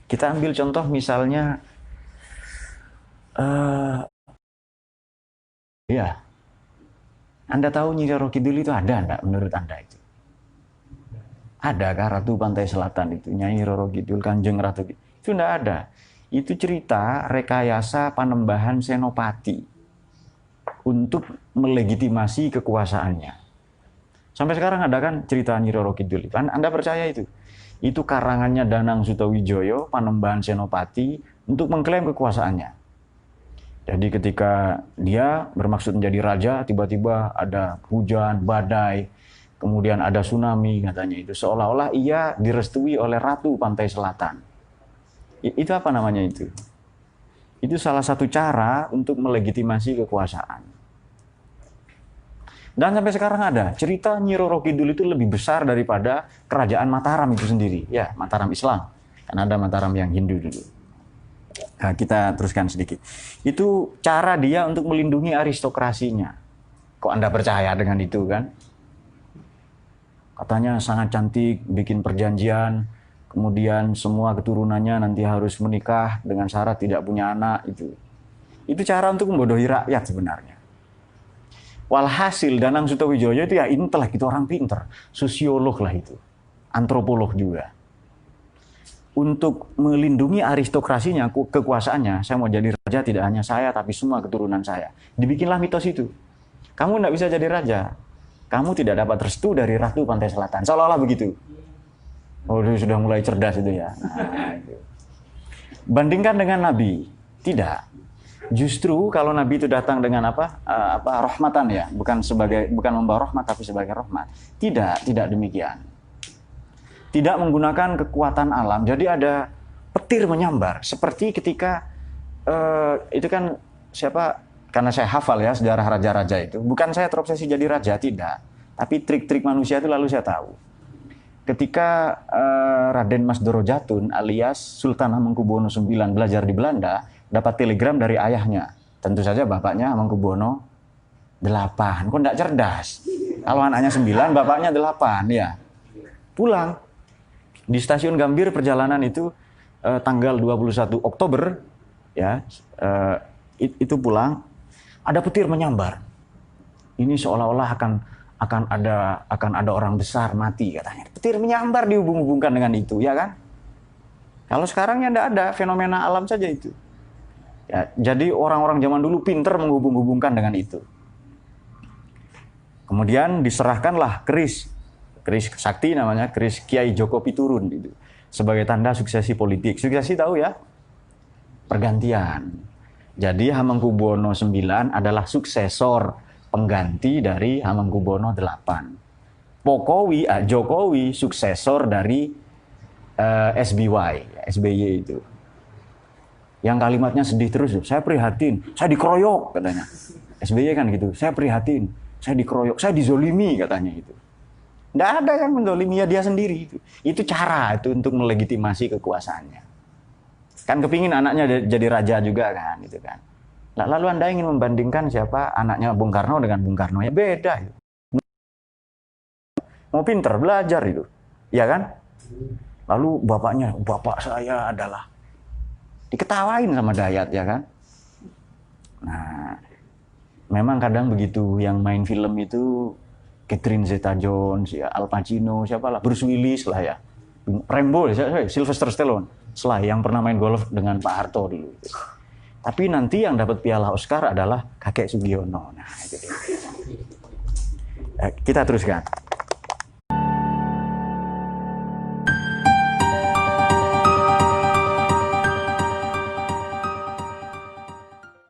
Kita ambil contoh misalnya, ya, Anda tahu Nyi Roro Kidul itu ada enggak menurut Anda itu? Adakah Ratu Pantai Selatan itu? Nyai Roro Kidul, Kanjeng Ratu Kidul? Itu enggak ada. Itu cerita rekayasa Panembahan Senopati untuk melegitimasi kekuasaannya. Sampai sekarang ada kan cerita Nyi Roro Kidul itu. Anda percaya itu? Itu karangannya Danang Sutawijoyo, Panembahan Senopati untuk mengklaim kekuasaannya. Jadi ketika dia bermaksud menjadi raja, tiba-tiba ada hujan, badai, kemudian ada tsunami katanya itu. Seolah-olah ia direstui oleh Ratu Pantai Selatan. Itu apa namanya itu? Itu salah satu cara untuk melegitimasi kekuasaan. Dan sampai sekarang ada cerita Nyi Roro Kidul itu lebih besar daripada kerajaan Mataram itu sendiri. Ya, Mataram Islam. Kan ada Mataram yang Hindu dulu. Nah, kita teruskan sedikit. Itu cara dia untuk melindungi aristokrasinya. Kok Anda percaya dengan itu kan? Katanya sangat cantik, bikin perjanjian, kemudian semua keturunannya nanti harus menikah dengan syarat tidak punya anak itu. Itu cara untuk membodohi rakyat sebenarnya. Walhasil Danang Sutawijoyo itu ya intelek, itu orang pinter, sosiolog lah itu, antropolog juga. Untuk melindungi aristokrasinya, kekuasaannya, saya mau jadi raja tidak hanya saya tapi semua keturunan saya. Dibikinlah mitos itu. Kamu tidak bisa jadi raja, kamu tidak dapat restu dari Ratu Pantai Selatan. Seolah-olah begitu. Oh, dia sudah mulai cerdas itu ya. Nah, itu. Bandingkan dengan Nabi, tidak. Justru kalau Nabi itu datang dengan rahmatan ya, bukan membawa rahmat tapi sebagai rahmat. Tidak demikian. Tidak menggunakan kekuatan alam. Jadi ada petir menyambar. Seperti ketika itu kan karena saya hafal ya sejarah raja-raja itu. Bukan saya terobsesi jadi raja, tidak. Tapi trik-trik manusia itu lalu saya tahu. Ketika Raden Mas Dorojatun alias Sultan Hamengkubuwono IX belajar di Belanda, dapat telegram dari ayahnya. Tentu saja bapaknya Hamengkubuwono VIII. Kok tidak cerdas? Kalau anaknya 9, bapaknya 8, ya. Pulang. Di stasiun Gambir perjalanan itu tanggal 21 Oktober ya, itu pulang, ada petir menyambar. Ini seolah-olah akan ada orang besar mati katanya. Petir menyambar dihubung-hubungkan dengan itu, ya kan? Kalau sekarang ya tidak ada, fenomena alam saja itu. Ya, jadi orang-orang zaman dulu pinter menghubung-hubungkan dengan itu. Kemudian diserahkanlah keris sakti namanya, keris Kiai Joko Piturun itu sebagai tanda suksesi politik. Suksesi tahu ya? Pergantian. Jadi Hamengkubuwono IX adalah suksesor pengganti dari Hamengkubuwono VIII. Jokowi suksesor dari SBY itu. Yang kalimatnya sedih terus, saya prihatin, saya dikeroyok katanya. SBY kan gitu, saya prihatin, saya dikeroyok, saya dizolimi katanya itu. Tidak ada yang mendolimi, ya dia sendiri. Itu cara itu untuk melegitimasi kekuasaannya. Kan kepingin anaknya jadi raja juga kan, gitu kan. Lalu Anda ingin membandingkan siapa anaknya Bung Karno dengan Bung Karno, ya beda. Itu. Mau pinter belajar itu, ya kan? Lalu bapak saya adalah diketawain sama Dayat, ya kan? Nah, memang kadang begitu yang main film itu. Catherine Zeta-Jones, ya, Al Pacino, siapalah, Bruce Willis lah ya, Rambo, Sylvester Stallone, yang pernah main golf dengan Pak Harto dulu. Tapi nanti yang dapat piala Oscar adalah kakek Sugiono. Nah, itu dia. Kita teruskan.